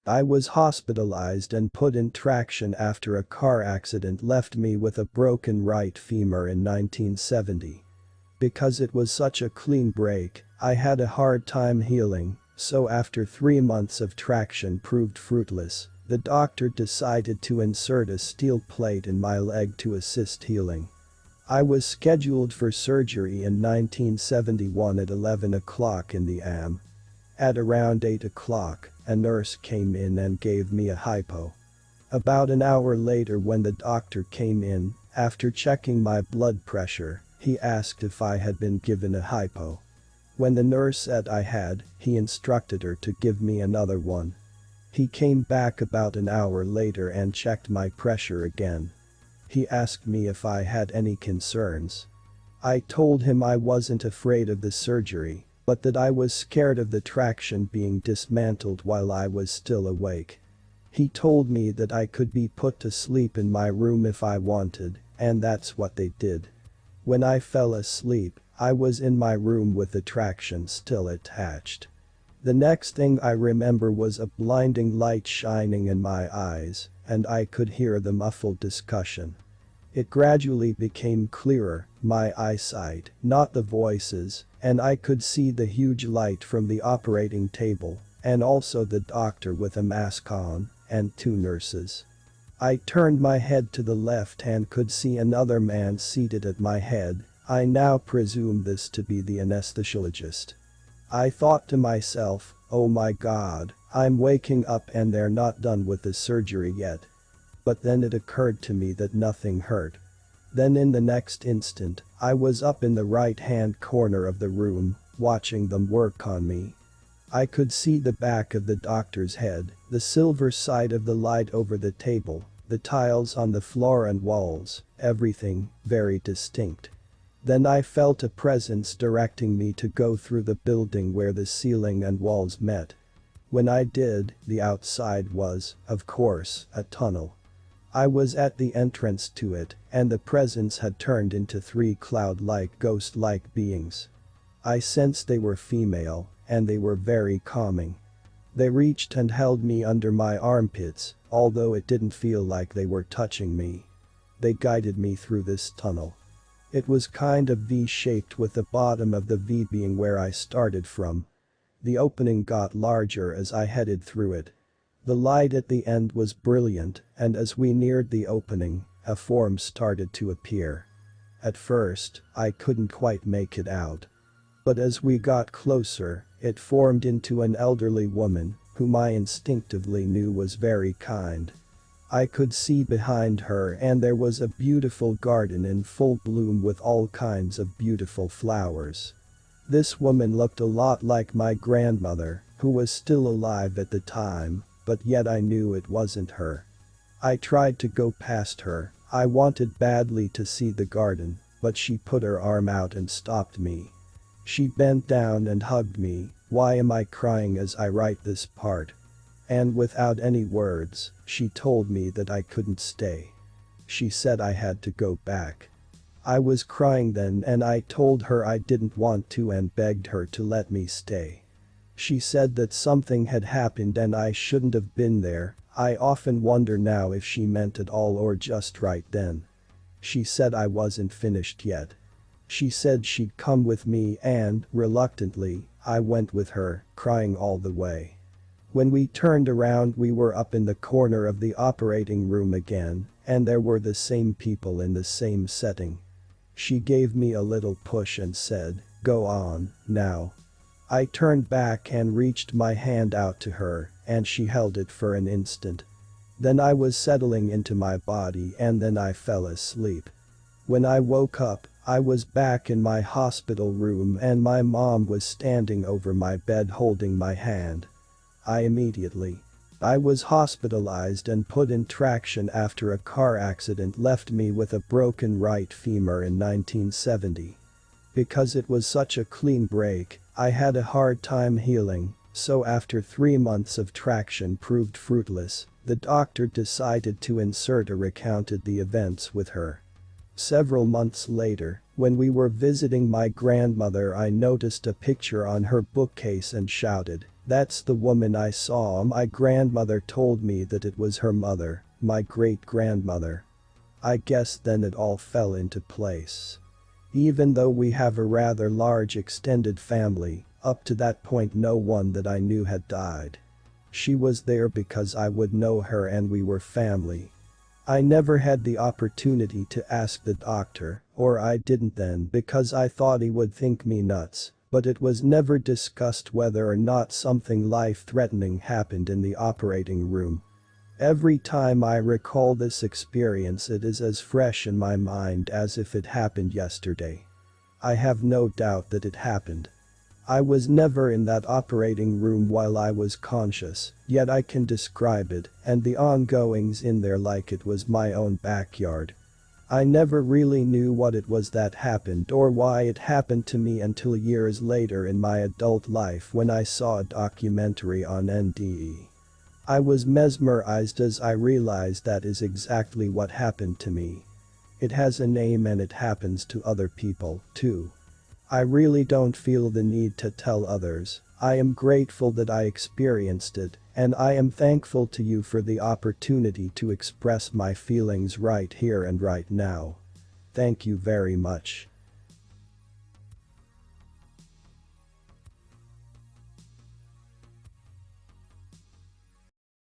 I was hospitalized and put in traction after a car accident left me with a broken right femur in 1970. Because it was such a clean break, I had a hard time healing, so after 3 months of traction proved fruitless, the doctor decided to insert a steel plate in my leg to assist healing. I was scheduled for surgery in 1971 at 11 o'clock in the AM. At around 8 o'clock, a nurse came in and gave me a hypo. About an hour later when the doctor came in, after checking my blood pressure, he asked if I had been given a hypo. When the nurse said I had, he instructed her to give me another one. He came back about an hour later and checked my pressure again. He asked me if I had any concerns. I told him I wasn't afraid of the surgery, but that I was scared of the traction being dismantled while I was still awake. He told me that I could be put to sleep in my room if I wanted, and that's what they did. When I fell asleep, I was in my room with the traction still attached. The next thing I remember was a blinding light shining in my eyes, and I could hear the muffled discussion. It gradually became clearer, my eyesight, not the voices, and I could see the huge light from the operating table, and also the doctor with a mask on, and 2 nurses. I turned my head to the left and could see another man seated at my head. I now presume this to be the anesthesiologist. I thought to myself, oh my god, I'm waking up and they're not done with the surgery yet. But then it occurred to me that nothing hurt. Then in the next instant, I was up in the right-hand corner of the room, watching them work on me. I could see the back of the doctor's head, the silver side of the light over the table, the tiles on the floor and walls, everything very distinct. Then I felt a presence directing me to go through the building where the ceiling and walls met. When I did, the outside was, of course, a tunnel. I was at the entrance to it, and the presence had turned into 3 cloud-like ghost-like beings. I sensed they were female, and they were very calming. They reached and held me under my armpits, although it didn't feel like they were touching me. They guided me through this tunnel. It was kind of V-shaped with the bottom of the V being where I started from. The opening got larger as I headed through it. The light at the end was brilliant, and as we neared the opening, a form started to appear. At first, I couldn't quite make it out. But as we got closer, it formed into an elderly woman, whom I instinctively knew was very kind. I could see behind her and there was a beautiful garden in full bloom with all kinds of beautiful flowers. This woman looked a lot like my grandmother, who was still alive at the time, but yet I knew it wasn't her. I tried to go past her, I wanted badly to see the garden, but she put her arm out and stopped me. She bent down and hugged me. Why am I crying as I write this part? And without any words, she told me that I couldn't stay. She said I had to go back. I was crying then and I told her I didn't want to and begged her to let me stay. She said that something had happened and I shouldn't have been there. I often wonder now if she meant it all or just right then. She said I wasn't finished yet. She said she'd come with me and, reluctantly, I went with her, crying all the way. When we turned around we were up in the corner of the operating room again, and there were the same people in the same setting. She gave me a little push and said, "Go on, now." I turned back and reached my hand out to her, and she held it for an instant. Then I was settling into my body and then I fell asleep. When I woke up, I was back in my hospital room and my mom was standing over my bed holding my hand. I was hospitalized and put in traction after a car accident left me with a broken right femur in 1970. Because it was such a clean break, I had a hard time healing, so after 3 months of traction proved fruitless, the doctor decided to insert or recounted the events with her. Several months later, when we were visiting my grandmother, I noticed a picture on her bookcase and shouted, That's the woman I saw. My grandmother told me that it was her mother, my great-grandmother. I guess then it all fell into place. Even though we have a rather large extended family, up to that point no one that I knew had died. She was there because I would know her and we were family. I never had the opportunity to ask the doctor, or I didn't then because I thought he would think me nuts, but it was never discussed whether or not something life-threatening happened in the operating room. Every time I recall this experience it is as fresh in my mind as if it happened yesterday. I have no doubt that it happened. I was never in that operating room while I was conscious, yet I can describe it and the ongoings in there like it was my own backyard. I never really knew what it was that happened or why it happened to me until years later in my adult life when I saw a documentary on NDE. I was mesmerized as I realized that is exactly what happened to me. It has a name and it happens to other people, too. I really don't feel the need to tell others. I am grateful that I experienced it, and I am thankful to you for the opportunity to express my feelings right here and right now. Thank you very much.